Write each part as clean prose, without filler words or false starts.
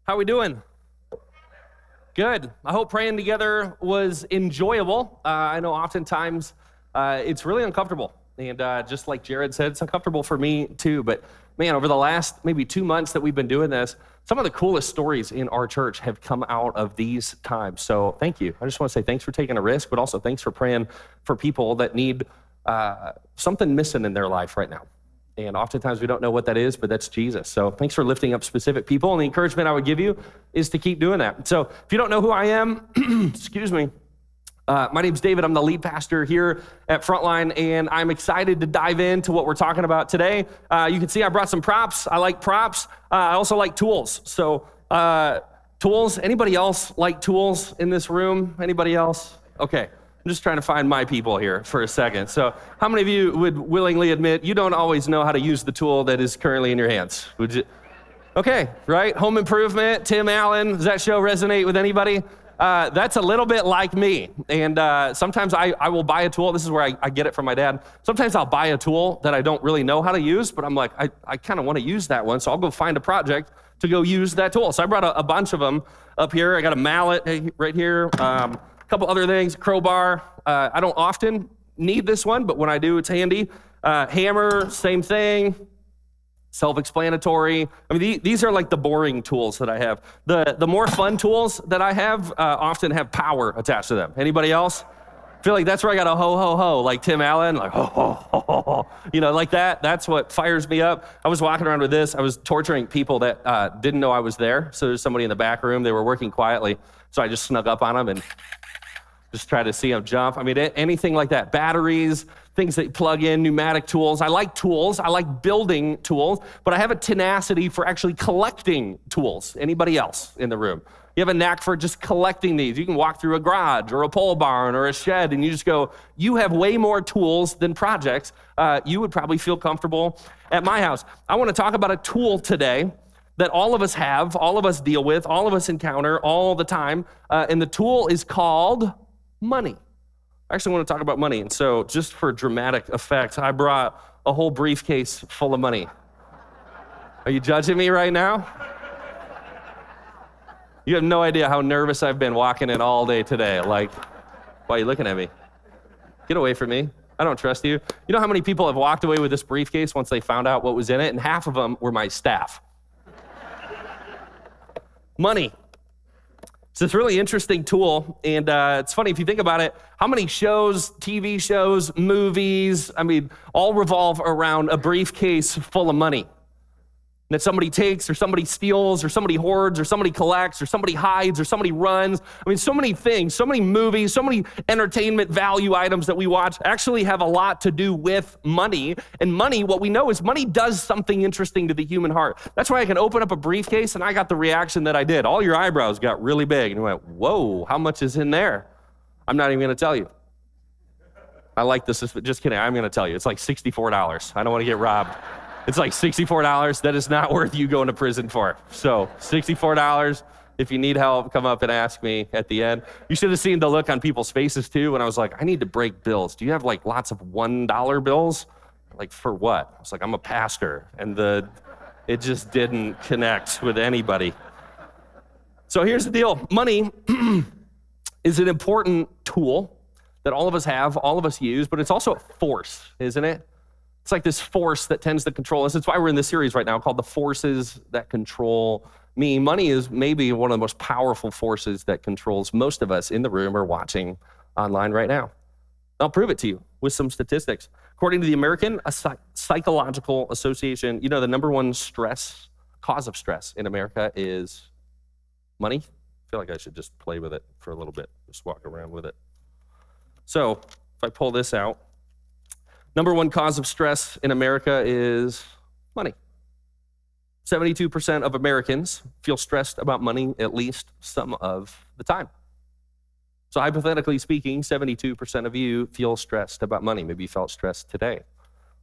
How we doing? Good. I hope praying together was enjoyable. I know oftentimes it's really uncomfortable. And just like Jared said, it's uncomfortable for me too. But man, over the last maybe 2 months that we've been doing this, some of the coolest stories in our church have come out of these times. So thank you. I just want to say thanks for taking a risk, but also thanks for praying for people that need something missing in their life right now. And oftentimes we don't know what that is, but that's Jesus. So thanks for lifting up specific people. And the encouragement I would give you is to keep doing that. So if you don't know who I am, excuse me, my name's David. I'm the lead pastor here at Frontline, and I'm excited to dive into what we're talking about today. You can see I brought some props. I like props. I also like tools. So tools, anybody else like tools in this room? Anybody else? Okay. I'm just trying to find my people here for a second. So how many of you would willingly admit you don't always know how to use the tool that is currently in your hands? Would you? Okay, right? Home Improvement, Tim Allen, does that show resonate with anybody? That's a little bit like me. And sometimes I will buy a tool. This is where I get it from my dad. Sometimes I'll buy a tool that I don't really know how to use, but I'm like, I kind of want to use that one. So I'll go find a project to go use that tool. So I brought a bunch of them up here. I got a mallet right here. Couple other things, crowbar. I don't often need this one, but when I do, it's handy. Hammer, same thing. Self-explanatory. I mean, these are like the boring tools that I have. The more fun tools that I have often have power attached to them. Anybody else? I feel like that's where I got a ho, ho, ho, like Tim Allen, like ho, ho, ho, ho, ho. You know, like that. That's what fires me up. I was walking around with this. I was torturing people that didn't know I was there. So there's somebody in the back room. They were working quietly. So I just snuck up on them and just try to see them jump. I mean, anything like that. Batteries, things that you plug in, pneumatic tools. I like tools. I like building tools, but I have a tenacity for actually collecting tools. Anybody else in the room? You have a knack for just collecting these. You can walk through a garage or a pole barn or a shed and you just go, you have way more tools than projects. You would probably feel comfortable at my house. I want to talk about a tool today that all of us have, all of us deal with, all of us encounter all the time. And the tool is called money. I actually want to talk about money. And so just for dramatic effect, I brought a whole briefcase full of money. Are you judging me right now? You have no idea how nervous I've been walking in all day today. Like, why are you looking at me? Get away from me. I don't trust you. You know how many people have walked away with this briefcase once they found out what was in it? And half of them were my staff. Money. It's this really interesting tool, and it's funny if you think about it, how many shows, TV shows, movies, I mean, all revolve around a briefcase full of money that somebody takes or somebody steals or somebody hoards or somebody collects or somebody hides or somebody runs. I mean, so many things, so many movies, so many entertainment value items that we watch actually have a lot to do with money. And money, what we know is money does something interesting to the human heart. That's why I can open up a briefcase and I got the reaction that I did. All your eyebrows got really big and you went, whoa, how much is in there? I'm not even gonna tell you. I like this, just kidding, I'm gonna tell you. It's like $64. I don't wanna get robbed. It's like $64. That is not worth you going to prison for. So $64. If you need help, come up and ask me at the end. You should have seen the look on people's faces too when I was like, I need to break bills. Do you have like lots of $1 bills? Like for what? I was like, I'm a pastor. And it just didn't connect with anybody. So here's the deal. Money is an important tool that all of us have, all of us use, but it's also a force, isn't it? It's like this force that tends to control us. That's why we're in this series right now called The Forces That Control Me. Money is maybe one of the most powerful forces that controls most of us in the room or watching online right now. I'll prove it to you with some statistics. According to the American Psychological Association, you know, the number one cause of stress in America is money. I feel like I should just play with it for a little bit, just walk around with it. So if I pull this out, number one cause of stress in America is money. 72% of Americans feel stressed about money at least some of the time. So hypothetically speaking, 72% of you feel stressed about money. Maybe you felt stressed today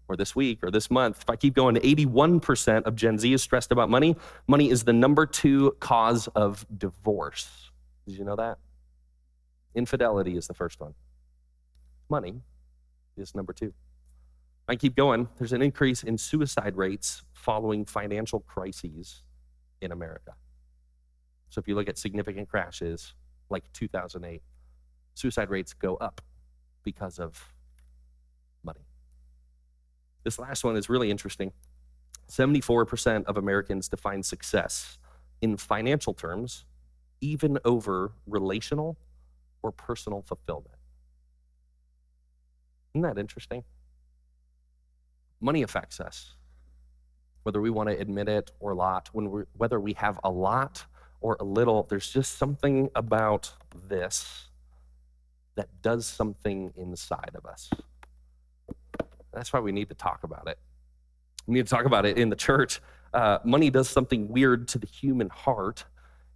or this week or this month. If I keep going, 81% of Gen Z is stressed about money. Money is the number 2 cause of divorce. Did you know that? Infidelity is the first one. Money is number 2. I keep going. There's an increase in suicide rates following financial crises in America. So if you look at significant crashes like 2008, suicide rates go up because of money. This last one is really interesting. 74% of Americans define success in financial terms, even over relational or personal fulfillment. Isn't that interesting? Money affects us, whether we want to admit it or not. Whether we have a lot or a little, there's just something about this that does something inside of us. That's why we need to talk about it. We need to talk about it in the church. Money does something weird to the human heart,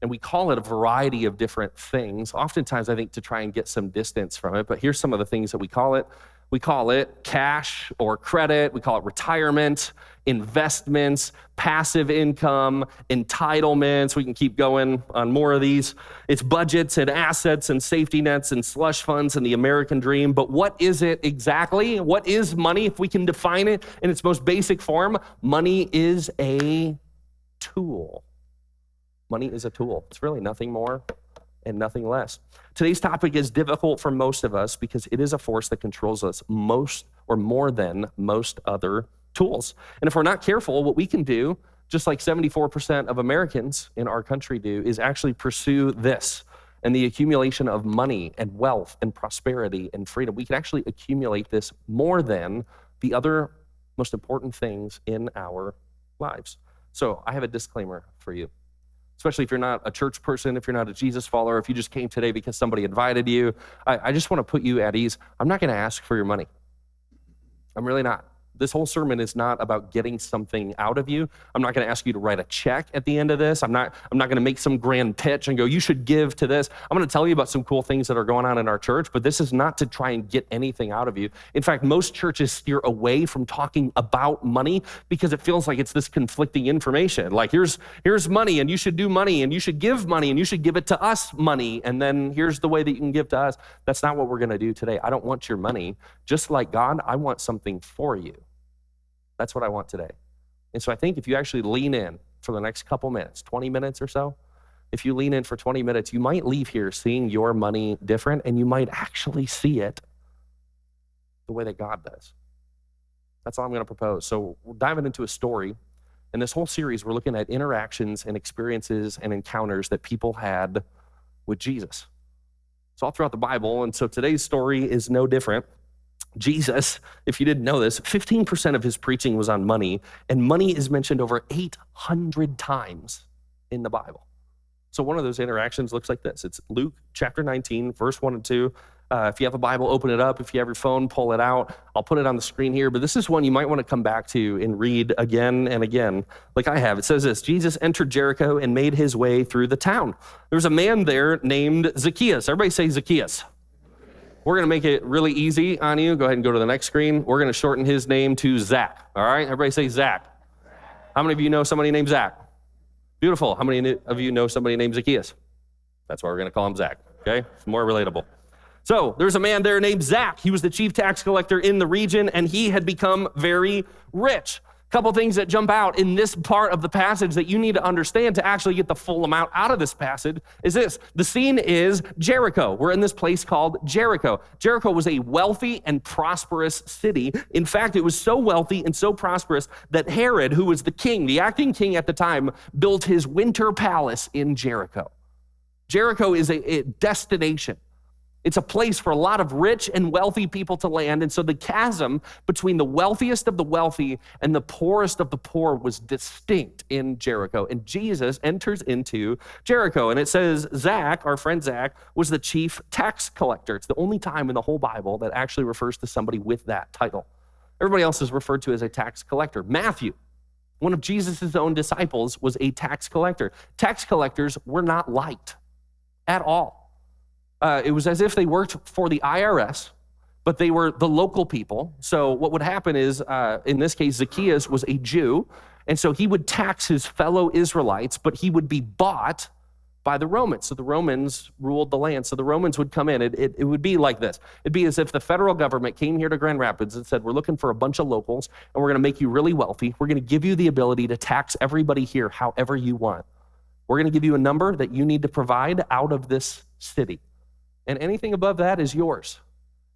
and we call it a variety of different things, oftentimes I think to try and get some distance from it, but here's some of the things that we call it. We call it cash or credit. We call it retirement, investments, passive income, entitlements. We can keep going on more of these. It's budgets and assets and safety nets and slush funds and the American dream. But what is it exactly? What is money? If we can define it in its most basic form, money is a tool. Money is a tool. It's really nothing more and nothing less. Today's topic is difficult for most of us because it is a force that controls us most or more than most other tools. And if we're not careful, what we can do, just like 74% of Americans in our country do, is actually pursue this and the accumulation of money and wealth and prosperity and freedom. We can actually accumulate this more than the other most important things in our lives. So I have a disclaimer for you. Especially if you're not a church person, if you're not a Jesus follower, if you just came today because somebody invited you, I just want to put you at ease. I'm not going to ask for your money. I'm really not. This whole sermon is not about getting something out of you. I'm not going to ask you to write a check at the end of this. I'm not going to make some grand pitch and go, you should give to this. I'm going to tell you about some cool things that are going on in our church, but this is not to try and get anything out of you. In fact, most churches steer away from talking about money because it feels like it's this conflicting information. Like here's money and you should do money and you should give money and you should give it to us money. And then here's the way that you can give to us. That's not what we're going to do today. I don't want your money. Just like God, I want something for you. That's what I want today. And so I think if you actually lean in for the next couple minutes, 20 minutes or so, if you lean in for 20 minutes, you might leave here seeing your money different, and you might actually see it the way that God does. That's all I'm going to propose. So we're diving into a story. In this whole series, we're looking at interactions and experiences and encounters that people had with Jesus. It's all throughout the Bible, and so today's story is no different. Jesus, if you didn't know this, 15% of his preaching was on money, and money is mentioned over 800 times in the Bible. So one of those interactions looks like this. It's Luke chapter 19, verse 1 and 2. If you have a Bible, open it up. If you have your phone, pull it out. I'll put it on the screen here, but this is one you might want to come back to and read again and again, like I have. It says this: Jesus entered Jericho and made his way through the town. There was a man there named Zachaeus. Everybody say Zachaeus. We're going to make it really easy on you. Go ahead and go to the next screen. We're going to shorten his name to Zach. All right? Everybody say Zach. How many of you know somebody named Zach? Beautiful. How many of you know somebody named Zachaeus? That's why we're going to call him Zach. Okay? It's more relatable. So there's a man there named Zach. He was the chief tax collector in the region, and he had become very rich. Couple things that jump out in this part of the passage that you need to understand to actually get the full amount out of this passage is this. The scene is Jericho. We're in this place called Jericho. Jericho was a wealthy and prosperous city. In fact, it was so wealthy and so prosperous that Herod, who was the king, the acting king at the time, built his winter palace in Jericho. Jericho is a destination. It's a place for a lot of rich and wealthy people to land. And so the chasm between the wealthiest of the wealthy and the poorest of the poor was distinct in Jericho. And Jesus enters into Jericho. And it says Zach, our friend Zach, was the chief tax collector. It's the only time in the whole Bible that actually refers to somebody with that title. Everybody else is referred to as a tax collector. Matthew, one of Jesus' own disciples, was a tax collector. Tax collectors were not liked at all. It was as if they worked for the IRS, but they were the local people. So what would happen is, in this case, Zachaeus was a Jew, and so he would tax his fellow Israelites, but he would be bought by the Romans. So the Romans ruled the land. So the Romans would come in. It would be like this. It'd be as if the federal government came here to Grand Rapids and said, we're looking for a bunch of locals, and we're going to make you really wealthy. We're going to give you the ability to tax everybody here however you want. We're going to give you a number that you need to provide out of this city. And anything above that is yours.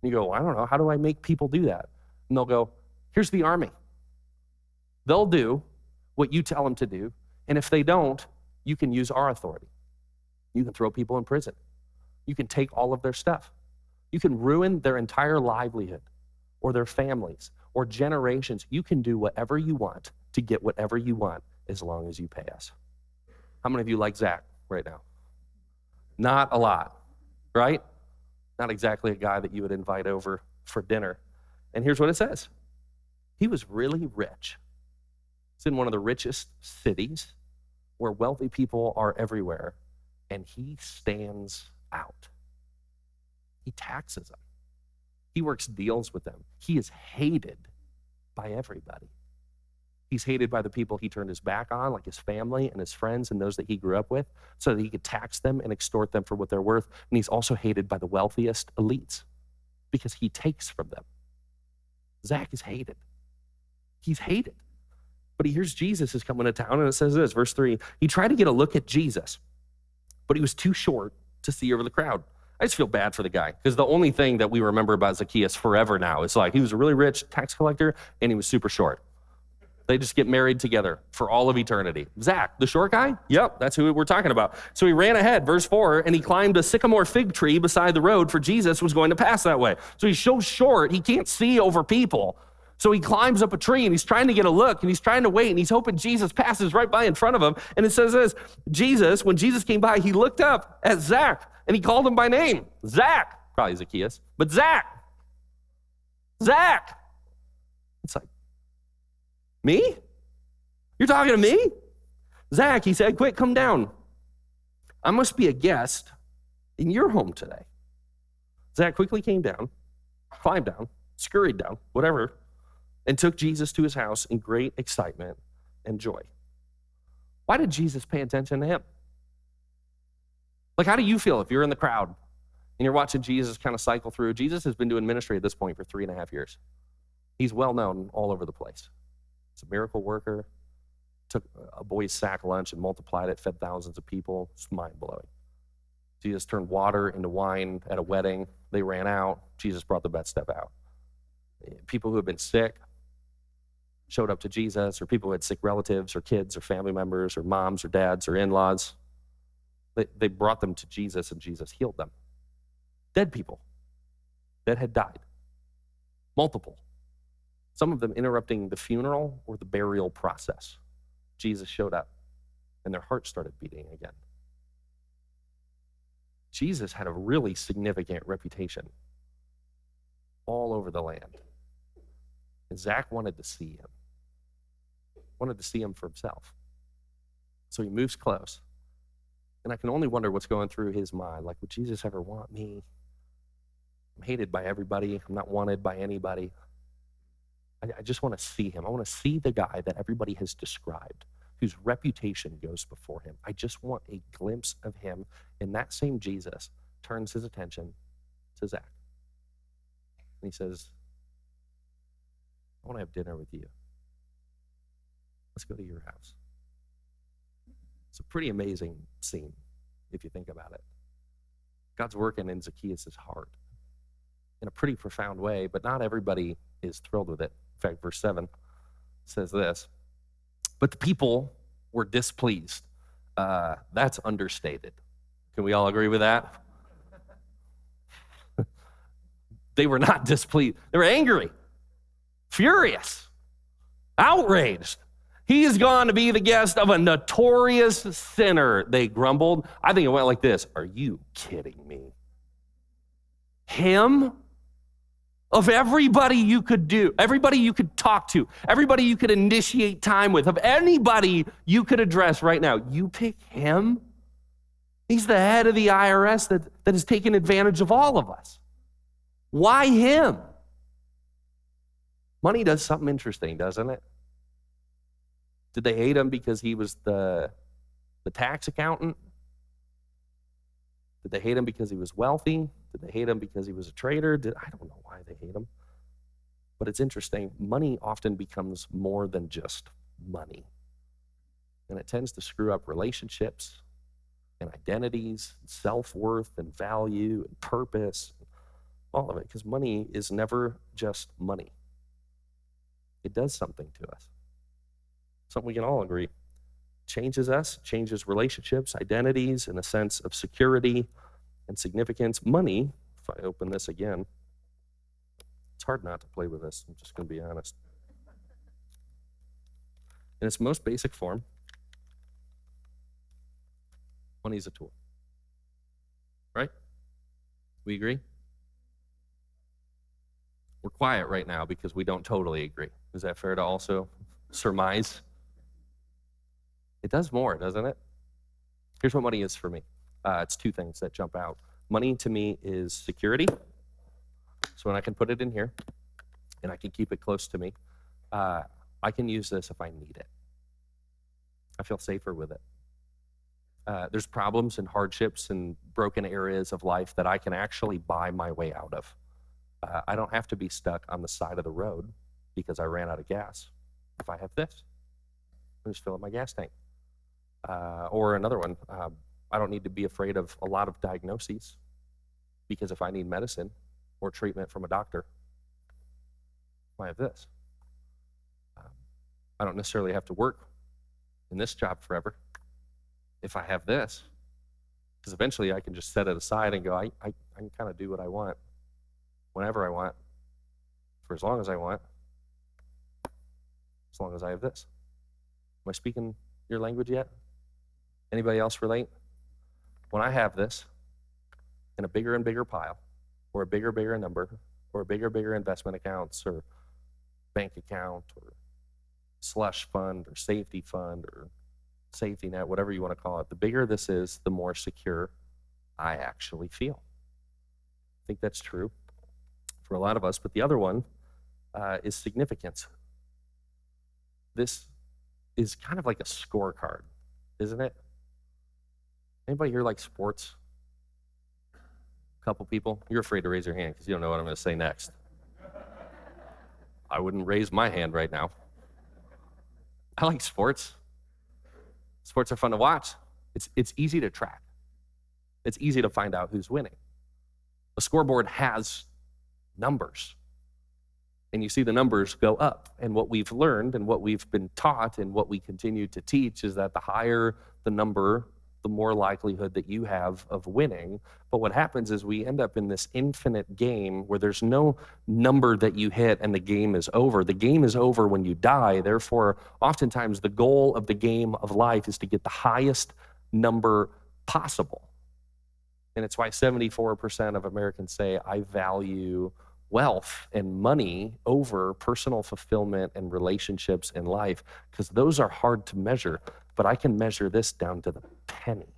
And you go, I don't know, how do I make people do that? And they'll go, here's the army. They'll do what you tell them to do. And if they don't, you can use our authority. You can throw people in prison. You can take all of their stuff. You can ruin their entire livelihood or their families or generations. You can do whatever you want to get whatever you want as long as you pay us. How many of you like Zach right now? Not a lot, right? Not exactly a guy that you would invite over for dinner. And here's what it says. He was really rich. It's in one of the richest cities where wealthy people are everywhere, and he stands out. He taxes them. He works deals with them. He is hated by everybody. He's hated by the people he turned his back on, like his family and his friends and those that he grew up with, so that he could tax them and extort them for what they're worth. And he's also hated by the wealthiest elites because he takes from them. Zach is hated. He's hated. But he hears Jesus is coming to town, and it says this, verse 3, he tried to get a look at Jesus, but he was too short to see over the crowd. I just feel bad for the guy, because the only thing that we remember about Zachaeus forever now is like he was a really rich tax collector, and he was super short. They just get married together for all of eternity. Zach, the short guy? Yep, that's who we're talking about. So he ran ahead, verse 4, and he climbed a sycamore fig tree beside the road, for Jesus was going to pass that way. So he's so short, he can't see over people. So he climbs up a tree, and he's trying to get a look, and he's trying to wait, and he's hoping Jesus passes right by in front of him. And it says this, when Jesus came by, he looked up at Zach, and he called him by name. Zach, probably Zachaeus, but Zach. It's like, me? You're talking to me? Zach, he said, quick, come down. I must be a guest in your home today. Zach quickly came down, climbed down, scurried down, whatever, and took Jesus to his house in great excitement and joy. Why did Jesus pay attention to him? Like, how do you feel if you're in the crowd and you're watching Jesus kind of cycle through? Jesus has been doing ministry at this point for 3.5 years. He's well known all over the place. He's a miracle worker, took a boy's sack lunch and multiplied it, fed thousands of people. It's mind-blowing. Jesus turned water into wine at a wedding. They ran out. Jesus brought the best stuff out. People who have been sick showed up to Jesus, or people who had sick relatives or kids or family members or moms or dads or in-laws. They brought them to Jesus, and Jesus healed them. Dead people that had died. Multiple. Some of them interrupting the funeral or the burial process. Jesus showed up, and their hearts started beating again. Jesus had a really significant reputation all over the land. And Zach wanted to see him. Wanted to see him for himself. So he moves close. And I can only wonder what's going through his mind. Like, would Jesus ever want me? I'm hated by everybody. I'm not wanted by anybody. I just want to see him. I want to see the guy that everybody has described, whose reputation goes before him. I just want a glimpse of him. And that same Jesus turns his attention to Zach. And he says, I want to have dinner with you. Let's go to your house. It's a pretty amazing scene, if you think about it. God's working in Zachaeus' heart in a pretty profound way, but not everybody is thrilled with it. In fact, verse 7 says this, but the people were displeased. That's understated. Can we all agree with that? They were not displeased. They were angry, furious, outraged. He is gone to be the guest of a notorious sinner, they grumbled. I think it went like this. Are you kidding me? Him? Of everybody you could do, everybody you could talk to, everybody you could initiate time with, of anybody you could address right now, you pick him? He's the head of the IRS that has taken advantage of all of us. Why him? Money does something interesting, doesn't it? Did they hate him because he was the tax accountant? Did they hate him because he was wealthy? Did they hate him because he was a traitor? I don't know why they hate him. But it's interesting. Money often becomes more than just money. And it tends to screw up relationships. and identities, and self-worth and value and purpose, all of it, because money is never just money. It does something to us. Something we can all agree. Changes us, changes relationships, identities, and a sense of security and significance. Money, if I open this again, it's hard not to play with this, I'm just going to be honest. In its most basic form, money is a tool. Right? We agree? We're quiet right now because we don't totally agree. Is that fair to also surmise? It does more, doesn't it? Here's what money is for me. It's two things that jump out. Money to me is security. So when I can put it in here and I can keep it close to me, I can use this if I need it. I feel safer with it. There's problems and hardships and broken areas of life that I can actually buy my way out of. I don't have to be stuck on the side of the road because I ran out of gas. If I have this, I just fill up my gas tank. Or another one, I don't need to be afraid of a lot of diagnoses because if I need medicine or treatment from a doctor, I have this. I don't necessarily have to work in this job forever if I have this, because eventually I can just set it aside and go, I can kind of do what I want, whenever I want, for as long as I want, as long as I have this. Am I speaking your language yet? Anybody else relate? When I have this in a bigger and bigger pile, or a bigger number, or a bigger investment accounts, or bank account, or slush fund, or safety fund, or safety net, whatever you want to call it, the bigger this is, the more secure I actually feel. I think that's true for a lot of us, but the other one is significance. This is kind of like a scorecard, isn't it? Anybody here like sports? A couple people? You're afraid to raise your hand because you don't know what I'm going to say next. I wouldn't raise my hand right now. I like sports. Sports are fun to watch. It's easy to track. It's easy to find out who's winning. A scoreboard has numbers. And you see the numbers go up. And what we've learned and what we've been taught and what we continue to teach is that the higher the number, the more likelihood that you have of winning. But what happens is we end up in this infinite game where there's no number that you hit and the game is over. The game is over when you die. Therefore, oftentimes the goal of the game of life is to get the highest number possible. And it's why 74% of Americans say, I value wealth and money over personal fulfillment and relationships in life, because those are hard to measure, but I can measure this down to the penny.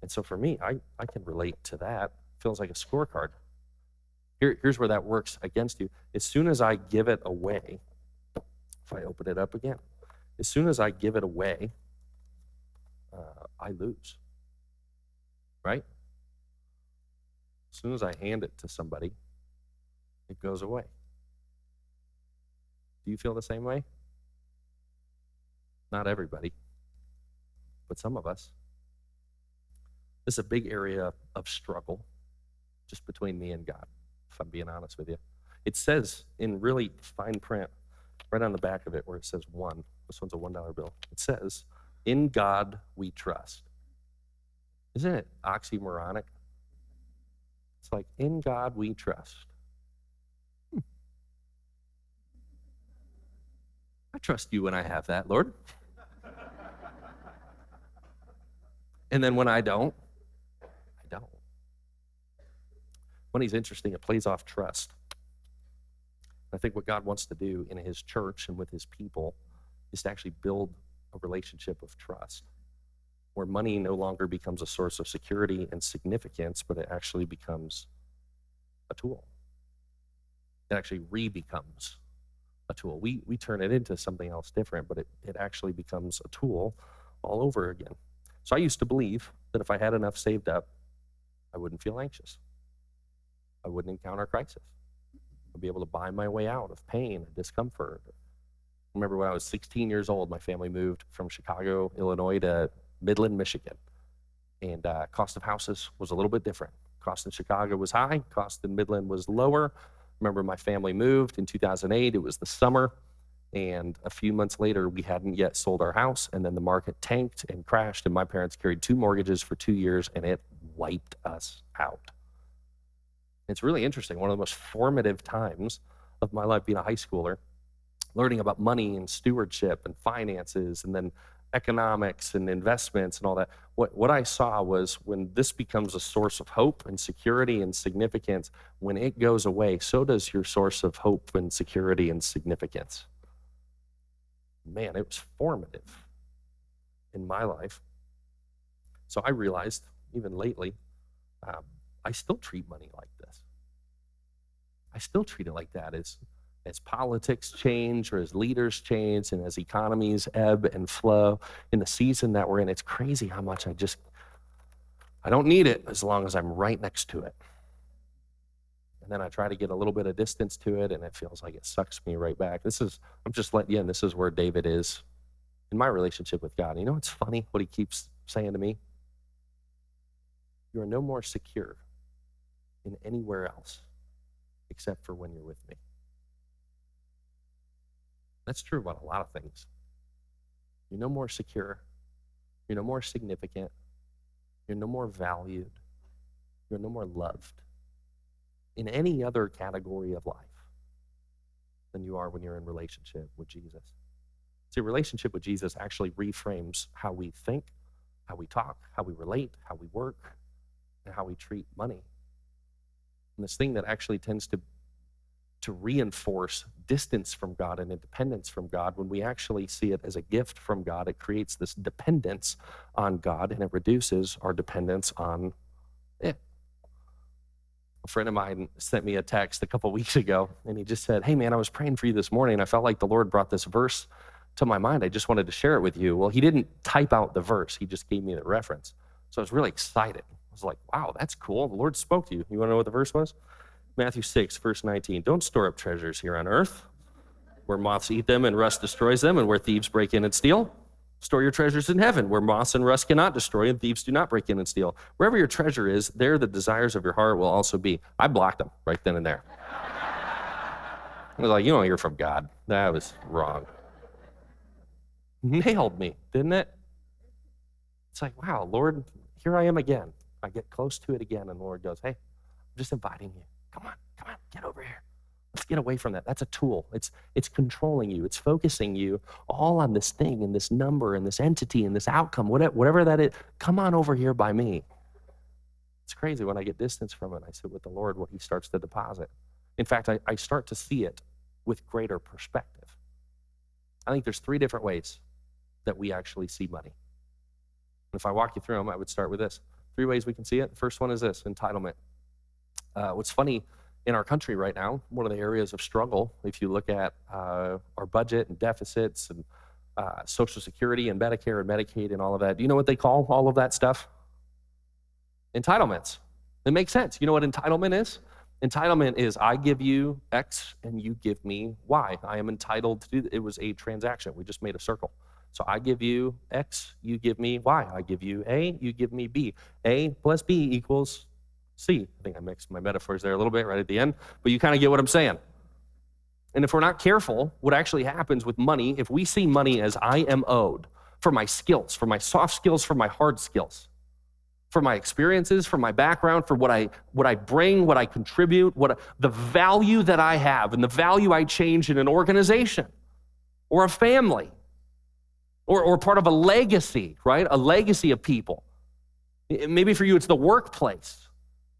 And so for me, I can relate to that. It feels like a scorecard. Here's where that works against you. As soon as I give it away, if I open it up again, as soon as I give it away, I lose, right? As soon as I hand it to somebody, it goes away. Do you feel the same way? Not everybody, but some of us. This is a big area of struggle just between me and God, if I'm being honest with you. It says in really fine print, right on the back of it where it says one, this one's a $1 bill. It says, in God we trust. Isn't it oxymoronic? It's like, in God we trust. I trust you when I have that, Lord. And then when I don't, I don't. Money's interesting. It plays off trust. I think what God wants to do in his church and with his people is to actually build a relationship of trust, where money no longer becomes a source of security and significance, but it actually becomes a tool. It actually re-becomes a tool. We turn it into something else different, but it actually becomes a tool all over again. So I used to believe that if I had enough saved up, I wouldn't feel anxious. I wouldn't encounter crisis. I'd be able to buy my way out of pain and discomfort. I remember when I was 16 years old, my family moved from Chicago, Illinois to Midland, Michigan. And cost of houses was a little bit different. Cost in Chicago was high, cost in Midland was lower. Remember, my family moved in 2008. It was the summer. And a few months later, we hadn't yet sold our house. And then the market tanked and crashed. And my parents carried 2 mortgages for 2 years, and it wiped us out. It's really interesting. One of the most formative times of my life being a high schooler, learning about money and stewardship and finances and then economics and investments and all that. What I saw was when this becomes a source of hope and security and significance, when it goes away, so does your source of hope and security and significance. Man, it was formative in my life. So I realized, even lately, I still treat money like this. I still treat it like that. As politics change or as leaders change and as economies ebb and flow in the season that we're in, it's crazy how much I don't need it as long as I'm right next to it. And then I try to get a little bit of distance to it, and it feels like it sucks me right back. I'm just letting you in, this is where David is in my relationship with God. You know what's funny? What he keeps saying to me? You are no more secure in anywhere else except for when you're with me. That's true about a lot of things. You're no more secure. You're no more significant. You're no more valued. You're no more loved in any other category of life than you are when you're in relationship with Jesus. See, relationship with Jesus actually reframes how we think, how we talk, how we relate, how we work, and how we treat money. And this thing that actually tends to reinforce distance from God and independence from God, when we actually see it as a gift from God, it creates this dependence on God, and it reduces our dependence on it. A friend of mine sent me a text a couple weeks ago, and he just said, hey man, I was praying for you this morning. I felt like the Lord brought this verse to my mind. I just wanted to share it with you. Well, he didn't type out the verse. He just gave me the reference. So I was really excited. I was like, wow, that's cool. The Lord spoke to you. You want to know what the verse was? Matthew 6, verse 19. Don't store up treasures here on earth, where moths eat them and rust destroys them, and where thieves break in and steal. Store your treasures in heaven, where moths and rust cannot destroy, and thieves do not break in and steal. Wherever your treasure is, there the desires of your heart will also be. I blocked them right then and there. I was like, you don't hear from God. That was wrong. Nailed me, didn't it? It's like, wow, Lord, here I am again. I get close to it again, and the Lord goes, hey, I'm just inviting you. Come on, get over here. Let's get away from that. That's a tool. It's controlling you. It's focusing you all on this thing and this number and this entity and this outcome, whatever that is. Come on over here by me. It's crazy when I get distance from it. I sit with the Lord, what he starts to deposit. In fact, I start to see it with greater perspective. I think there's 3 different ways that we actually see money. And if I walk you through them, I would start with this. 3 ways we can see it. The first one is this, entitlement. What's funny, in our country right now, one of the areas of struggle, if you look at our budget and deficits and Social Security and Medicare and Medicaid and all of that, do you know what they call all of that stuff? Entitlements. It makes sense. You know what entitlement is? Entitlement is I give you X and you give me Y. I am entitled to do it. Was a transaction. We just made a circle. So I give you X, you give me Y. I give you A, you give me B. A plus B equals C. I think I mixed my metaphors there a little bit right at the end, but you kind of get what I'm saying. And if we're not careful, what actually happens with money, if we see money as I am owed for my skills, for my soft skills, for my hard skills, for my experiences, for my background, for what I bring, what I contribute, the value that I have and the value I change in an organization or a family or part of a legacy, right? A legacy of people. Maybe for you it's the workplace.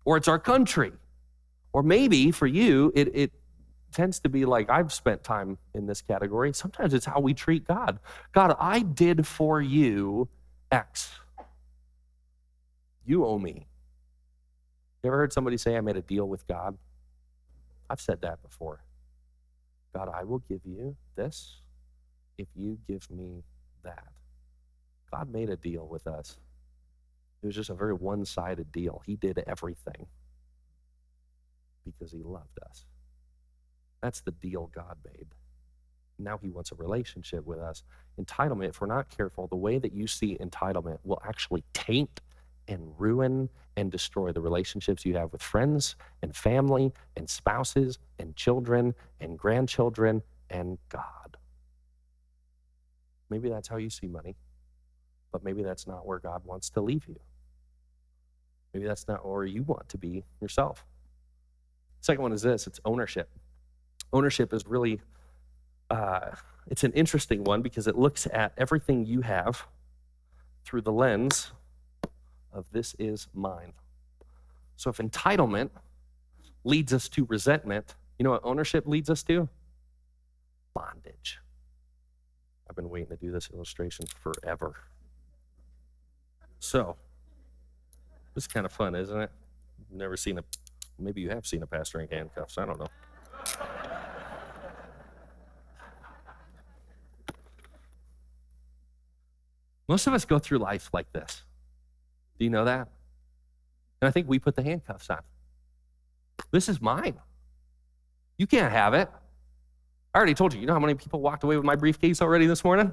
Or it's our country. Or maybe for you, it tends to be like I've spent time in this category. Sometimes it's how we treat God. God, I did for you X. You owe me. You ever heard somebody say, I made a deal with God? I've said that before. God, I will give you this if you give me that. God made a deal with us. It was just a very one-sided deal. He did everything because he loved us. That's the deal God made. Now he wants a relationship with us. Entitlement, if we're not careful, the way that you see entitlement will actually taint and ruin and destroy the relationships you have with friends and family and spouses and children and grandchildren and God. Maybe that's how you see money, but maybe that's not where God wants to leave you. Maybe that's not where you want to be yourself. Second one is this, it's ownership. Ownership is really, it's an interesting one because it looks at everything you have through the lens of this is mine. So if entitlement leads us to resentment, you know what ownership leads us to? Bondage. I've been waiting to do this illustration forever. So, this is kind of fun, isn't it? You've never seen maybe you have seen a pastor in handcuffs, I don't know. Most of us go through life like this. Do you know that? And I think we put the handcuffs on. This is mine. You can't have it. I already told you, you know how many people walked away with my briefcase already this morning?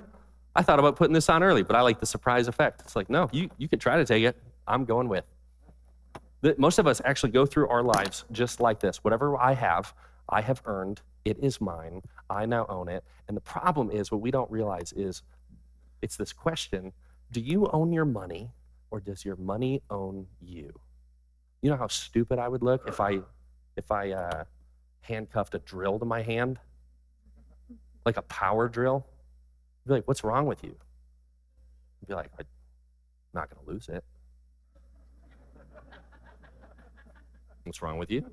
I thought about putting this on early, but I like the surprise effect. It's like, no, you can try to take it. I'm going with. Most of us actually go through our lives just like this. Whatever I have earned. It is mine. I now own it. And the problem is, what we don't realize is, it's this question, do you own your money or does your money own you? You know how stupid I would look if I handcuffed a drill to my hand? Like a power drill? I'd be like, what's wrong with you? I'd be like, I'm not going to lose it. What's wrong with you?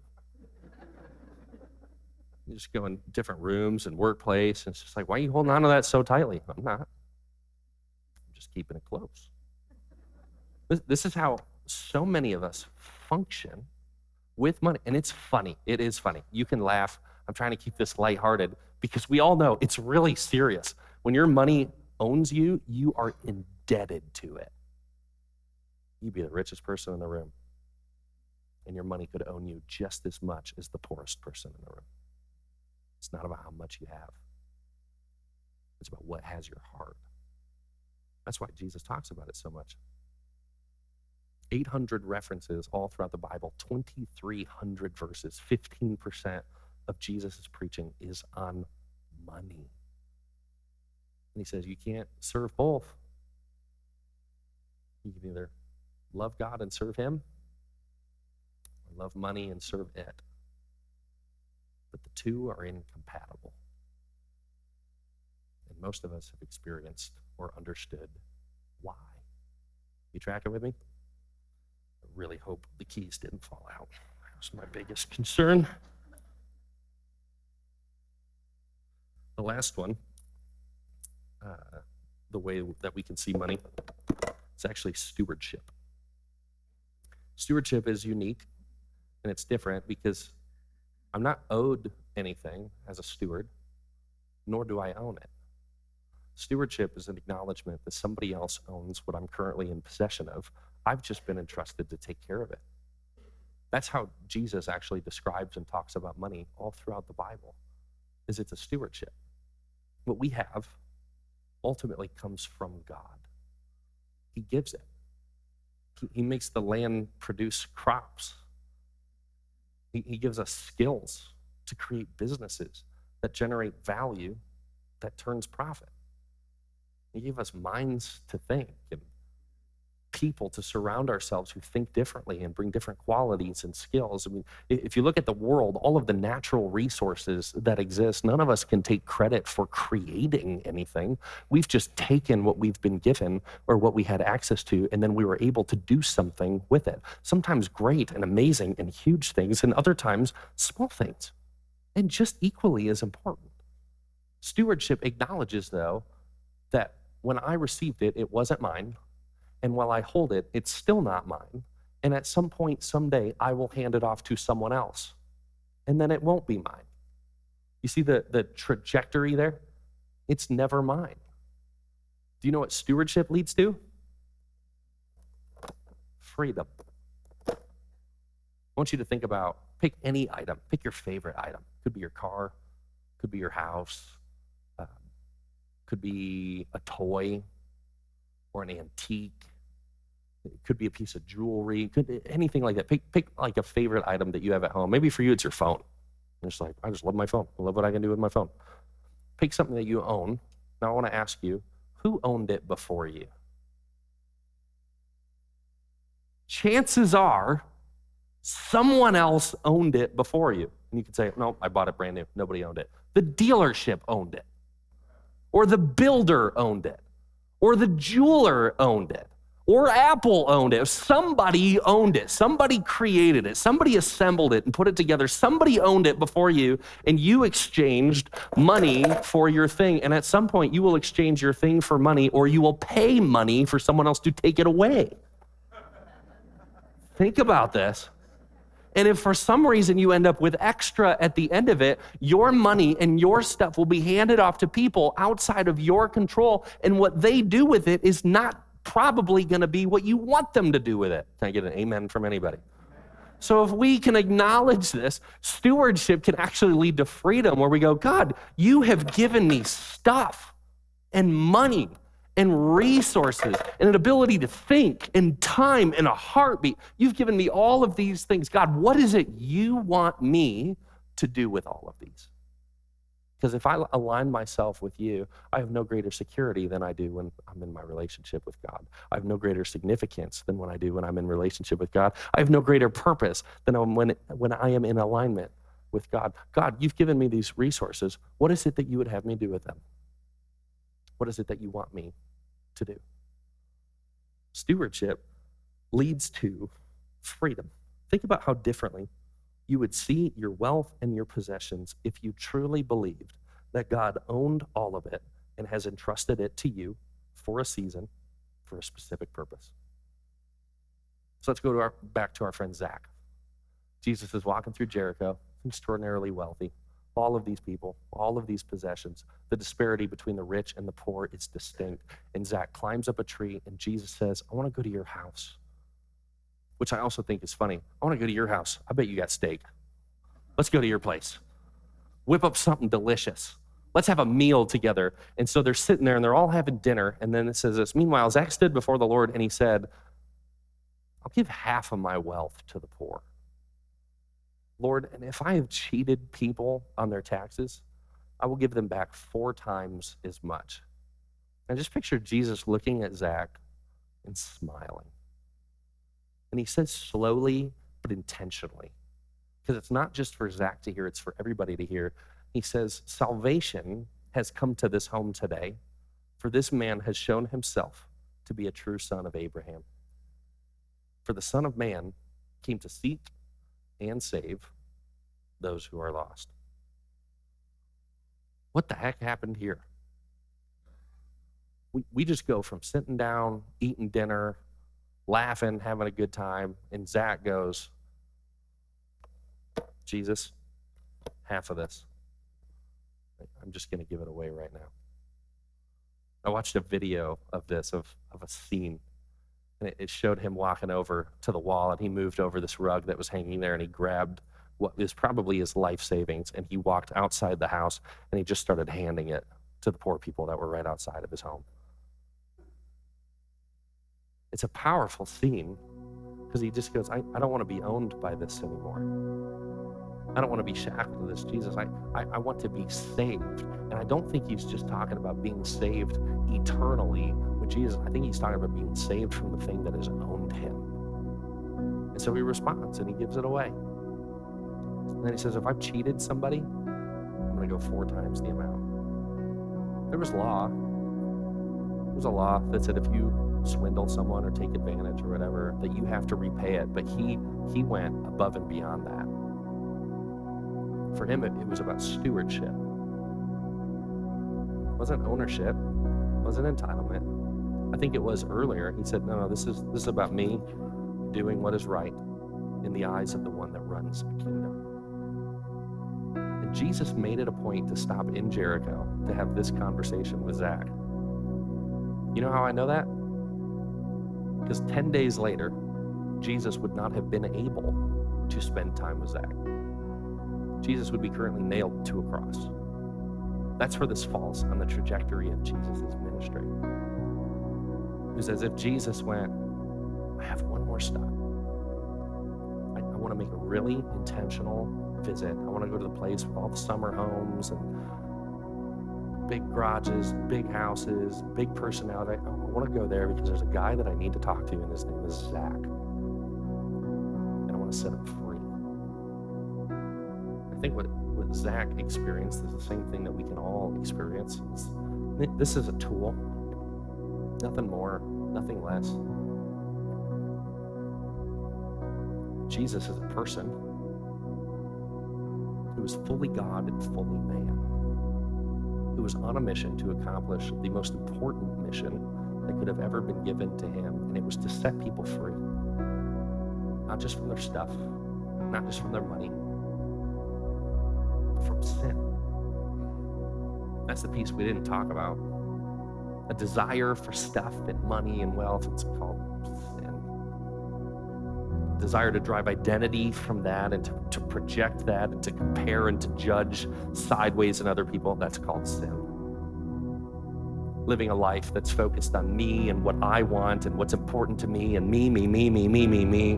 You just go in different rooms and workplace, and it's just like, why are you holding on to that so tightly? I'm not. I'm just keeping it close. This is how so many of us function with money, and it's funny. It is funny. You can laugh. I'm trying to keep this lighthearted because we all know it's really serious. When your money owns you, you are indebted to it. You'd be the richest person in the room, and your money could own you just as much as the poorest person in the room. It's not about how much you have. It's about what has your heart. That's why Jesus talks about it so much. 800 references all throughout the Bible, 2,300 verses, 15% of Jesus' preaching is on money. And he says you can't serve both. You can either love God and serve him, or love money and serve it. But the two are incompatible. And most of us have experienced or understood why. You tracking with me? I really hope the keys didn't fall out. That was my biggest concern. The last one, the way that we can see money, it's actually stewardship. Stewardship is unique, and it's different because I'm not owed anything as a steward, nor do I own it. Stewardship is an acknowledgement that somebody else owns what I'm currently in possession of. I've just been entrusted to take care of it. That's how Jesus actually describes and talks about money all throughout the Bible, is it's a stewardship. What we have ultimately comes from God. He gives it. He makes the land produce crops. He gives us skills to create businesses that generate value that turns profit. He gave us minds to think and people to surround ourselves who think differently and bring different qualities and skills. I mean, if you look at the world, all of the natural resources that exist, none of us can take credit for creating anything. We've just taken what we've been given or what we had access to, and then we were able to do something with it. Sometimes great and amazing and huge things, and other times small things, and just equally as important. Stewardship acknowledges, though, that when I received it, it wasn't mine. And while I hold it, it's still not mine. And at some point, someday, I will hand it off to someone else. And then it won't be mine. You see the trajectory there? It's never mine. Do you know what stewardship leads to? Freedom. I want you to think about, pick any item. Pick your favorite item. Could be your car. Could be your house. Could be a toy or an antique. It could be a piece of jewelry. Could be anything like that. Pick like a favorite item that you have at home. Maybe for you it's your phone. You're just like, I just love my phone. I love what I can do with my phone. Pick something that you own. Now I want to ask you, who owned it before you? Chances are someone else owned it before you. And you could say, no, I bought it brand new. Nobody owned it. The dealership owned it. Or the builder owned it. Or the jeweler owned it. Or Apple owned it. Somebody owned it. Somebody created it. Somebody assembled it and put it together. Somebody owned it before you, and you exchanged money for your thing. And at some point, you will exchange your thing for money, or you will pay money for someone else to take it away. Think about this. And if for some reason you end up with extra at the end of it, your money and your stuff will be handed off to people outside of your control, and what they do with it is not probably going to be what you want them to do with it. Can I get an amen from anybody? So if we can acknowledge this, stewardship can actually lead to freedom, where we go, God, you have given me stuff and money and resources and an ability to think and time and a heartbeat. You've given me all of these things. God, what is it you want me to do with all of these? Because if I align myself with you, I have no greater security than I do when I'm in my relationship with God. I have no greater significance than when I do when I'm in relationship with God. I have no greater purpose than when I am in alignment with God. God, you've given me these resources. What is it that you would have me do with them? What is it that you want me to do? Stewardship leads to freedom. Think about how differently you would see your wealth and your possessions if you truly believed that God owned all of it and has entrusted it to you for a season, for a specific purpose. So let's go back to our friend Zach. Jesus is walking through Jericho, extraordinarily wealthy. All of these people, all of these possessions, the disparity between the rich and the poor is distinct. And Zach climbs up a tree, and Jesus says, I want to go to your house. Which I also think is funny. I want to go to your house. I bet you got steak. Let's go to your place. Whip up something delicious. Let's have a meal together. And so they're sitting there, and they're all having dinner. And then it says this, meanwhile, Zach stood before the Lord, and he said, I'll give half of my wealth to the poor. Lord, and if I have cheated people on their taxes, I will give them back 4 times as much. And just picture Jesus looking at Zach and smiling. And he says slowly, but intentionally, because it's not just for Zach to hear, it's for everybody to hear. He says, salvation has come to this home today, for this man has shown himself to be a true son of Abraham. For the Son of Man came to seek and save those who are lost. What the heck happened here? We just go from sitting down, eating dinner, laughing, having a good time, and Zach goes, Jesus, half of this. I'm just going to give it away right now. I watched a video of this, of a scene, and it showed him walking over to the wall, and he moved over this rug that was hanging there, and he grabbed what is probably his life savings, and he walked outside the house, and he just started handing it to the poor people that were right outside of his home. It's a powerful scene because he just goes, I don't want to be owned by this anymore. I don't want to be shackled to this. Jesus, I want to be saved. And I don't think he's just talking about being saved eternally with Jesus. I think he's talking about being saved from the thing that has owned him. And so he responds and he gives it away. And then he says, if I've cheated somebody, I'm going to go 4 times the amount. There was law. There was a law that said if you swindle someone or take advantage or whatever, that you have to repay it. But he went above and beyond that. For him, it was about stewardship. It wasn't ownership. It wasn't entitlement. I think it was earlier. He said, no, this is about me doing what is right in the eyes of the one that runs a kingdom. And Jesus made it a point to stop in Jericho to have this conversation with Zach. You know how I know that? Because 10 days later, Jesus would not have been able to spend time with Zach. Jesus would be currently nailed to a cross. That's where this falls on the trajectory of Jesus' ministry. It was as if Jesus went, I have one more stop. I want to make a really intentional visit. I want to go to the place with all the summer homes and big garages, big houses, big personality. I want to go there because there's a guy that I need to talk to, and his name is Zach. And I want to set him free. I think what Zach experienced is the same thing that we can all experience. This is a tool, nothing more, nothing less. Jesus is a person who is fully God and fully man, who was on a mission to accomplish the most important mission that could have ever been given to him, and it was to set people free. Not just from their stuff, not just from their money, but from sin. That's the piece we didn't talk about. A desire for stuff and money and wealth, it's called sin. Desire to drive identity from that and to project that and to compare and to judge sideways in other people, that's called sin. Living a life that's focused on me and what I want and what's important to me and me,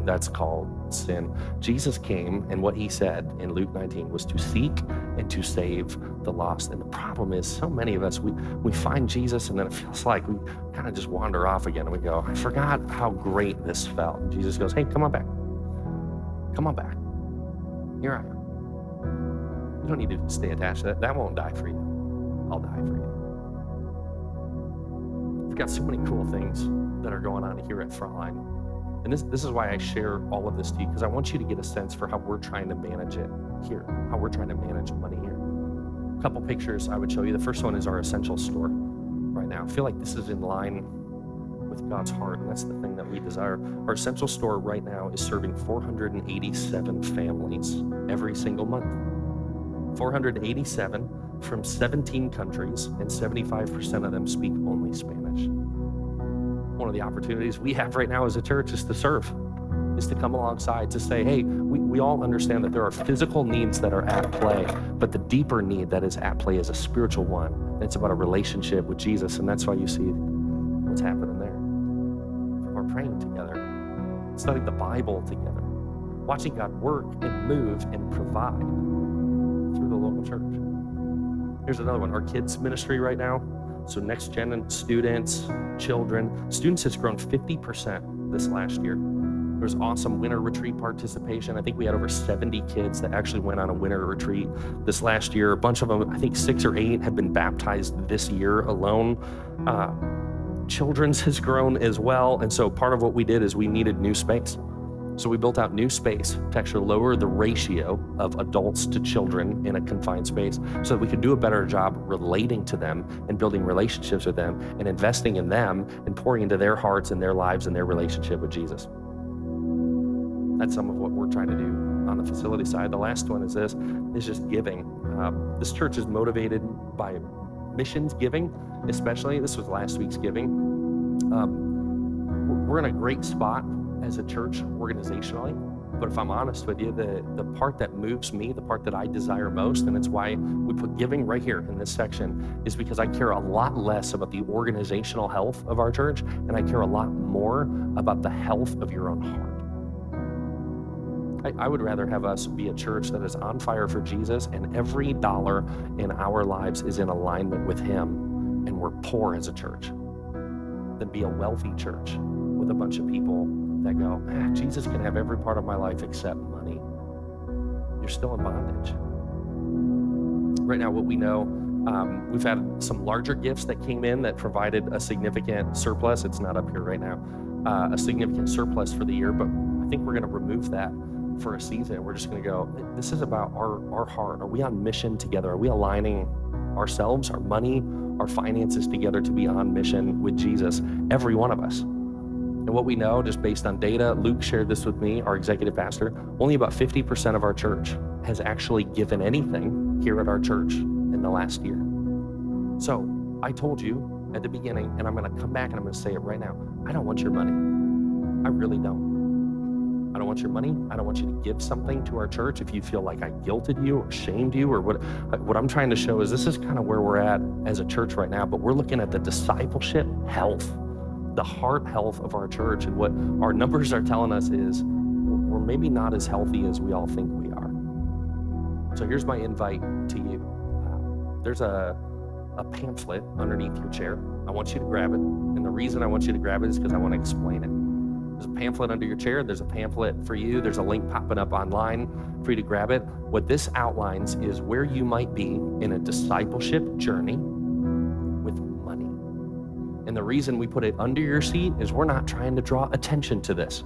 that's called sin. Jesus came, and what he said in Luke 19 was to seek and to save the lost. And the problem is, so many of us, we find Jesus, and then it feels like we kind of just wander off again, and we go, I forgot how great this felt. And Jesus goes, hey, come on back. Come on back. Here I am. You don't need to stay attached to that. That won't die for you. I'll die for you. We've got so many cool things that are going on here at Frontline. And this is why I share all of this to you, because I want you to get a sense for how we're trying to manage it here, how we're trying to manage money here. A couple pictures I would show you. The first one is our essential store right now. I feel like this is in line with God's heart, and that's the thing that we desire. Our essential store right now is serving 487 families every single month. 487 from 17 countries, and 75% of them speak only Spanish. One of the opportunities we have right now as a church is to serve, is to come alongside, to say, hey, we all understand that there are physical needs that are at play, but the deeper need that is at play is a spiritual one. And it's about a relationship with Jesus, and that's why you see what's happening there. We're praying together, studying the Bible together, watching God work and move and provide through the local church. Here's another one, our kids ministry right now. So next gen students, children. Students has grown 50% this last year. There was awesome winter retreat participation. I think we had over 70 kids that actually went on a winter retreat this last year. A bunch of them, I think 6 or 8, have been baptized this year alone. Children's has grown as well. And so part of what we did is we needed new space. So we built out new space to actually lower the ratio of adults to children in a confined space so that we could do a better job relating to them and building relationships with them and investing in them and pouring into their hearts and their lives and their relationship with Jesus. That's some of what we're trying to do on the facility side. The last one is just giving. This church is motivated by missions giving, especially. This was last week's giving. We're in a great spot as a church organizationally, but if I'm honest with you, the part that moves me, the part that I desire most, and it's why we put giving right here in this section, is because I care a lot less about the organizational health of our church, and I care a lot more about the health of your own heart. I would rather have us be a church that is on fire for Jesus, and every dollar in our lives is in alignment with him, and we're poor as a church, than be a wealthy church with a bunch of people that go, Jesus can have every part of my life except money. You're still in bondage. Right now, what we know, we've had some larger gifts that came in that provided a significant surplus. It's not up here right now, a significant surplus for the year, but I think we're going to remove that for a season. We're just going to go, this is about our heart. Are we on mission together? Are we aligning ourselves, our money, our finances together to be on mission with Jesus, every one of us? And what we know, just based on data, Luke shared this with me, our executive pastor, only about 50% of our church has actually given anything here at our church in the last year. So I told you at the beginning, and I'm going to come back and I'm going to say it right now, I don't want your money. I really don't. I don't want your money. I don't want you to give something to our church if you feel like I guilted you or shamed you or what I'm trying to show is this is kind of where we're at as a church right now, but we're looking at the discipleship health, the heart health of our church. And what our numbers are telling us is we're maybe not as healthy as we all think we are. So here's my invite to you. There's a pamphlet underneath your chair. I want you to grab it. And the reason I want you to grab it is because I want to explain it. There's a pamphlet under your chair. There's a pamphlet for you. There's a link popping up online for you to grab it. What this outlines is where you might be in a discipleship journey with money. And the reason we put it under your seat is we're not trying to draw attention to this.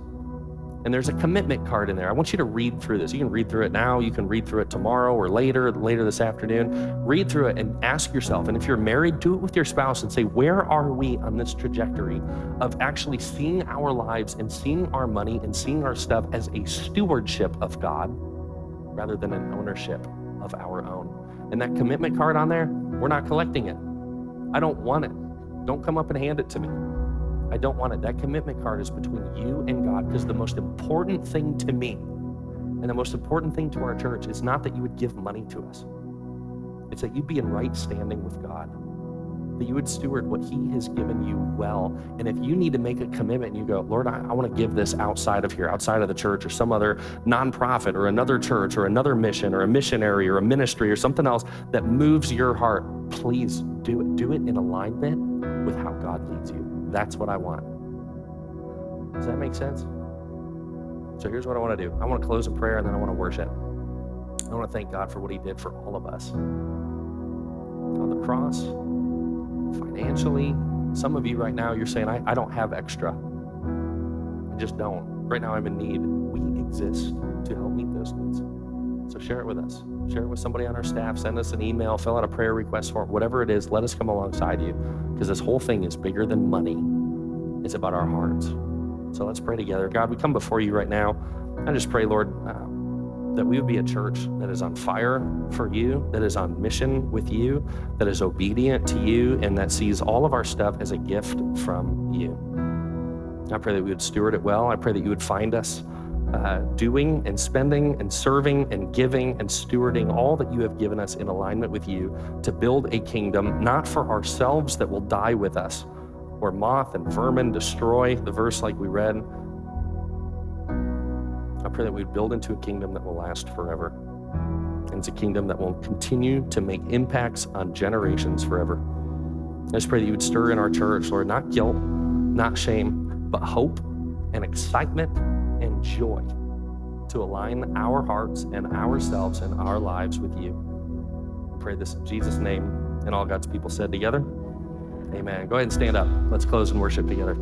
And there's a commitment card in there. I want you to read through this. You can read through it now. You can read through it tomorrow or later this afternoon. Read through it and ask yourself, and if you're married, do it with your spouse and say, where are we on this trajectory of actually seeing our lives and seeing our money and seeing our stuff as a stewardship of God rather than an ownership of our own? And that commitment card on there, we're not collecting it. I don't want it. Don't come up and hand it to me. I don't want it. That commitment card is between you and God, because the most important thing to me and the most important thing to our church is not that you would give money to us. It's that you'd be in right standing with God, that you would steward what he has given you well. And if you need to make a commitment and you go, Lord, I want to give this outside of here, outside of the church or some other nonprofit or another church or another mission or a missionary or a ministry or something else that moves your heart, please do it. Do it in alignment with how God leads you. That's what I want. Does that make sense? So here's what I want to do. I want to close in prayer and then I want to worship. I want to thank God for what he did for all of us. On the cross, financially, some of you right now, you're saying, I don't have extra. I just don't. Right now I'm in need. We exist to help meet those needs. So share it with us. Share it with somebody on our staff. Send us an email, fill out a prayer request form, whatever it is, let us come alongside you, because this whole thing is bigger than money. It's about our hearts. So let's pray together. God, we come before you right now. I just pray, Lord, that we would be a church that is on fire for you, that is on mission with you, that is obedient to you, and that sees all of our stuff as a gift from you. I pray that we would steward it well. I pray that you would find us doing and spending and serving and giving and stewarding all that you have given us in alignment with you to build a kingdom, not for ourselves that will die with us, where moth and vermin destroy, the verse like we read. I pray that we would build into a kingdom that will last forever. And it's a kingdom that will continue to make impacts on generations forever. I just pray that you would stir in our church, Lord, not guilt, not shame, but hope and excitement and joy to align our hearts and ourselves and our lives with you. I pray this in Jesus' name, and all God's people said together, amen. Go ahead and stand up. Let's close and worship together.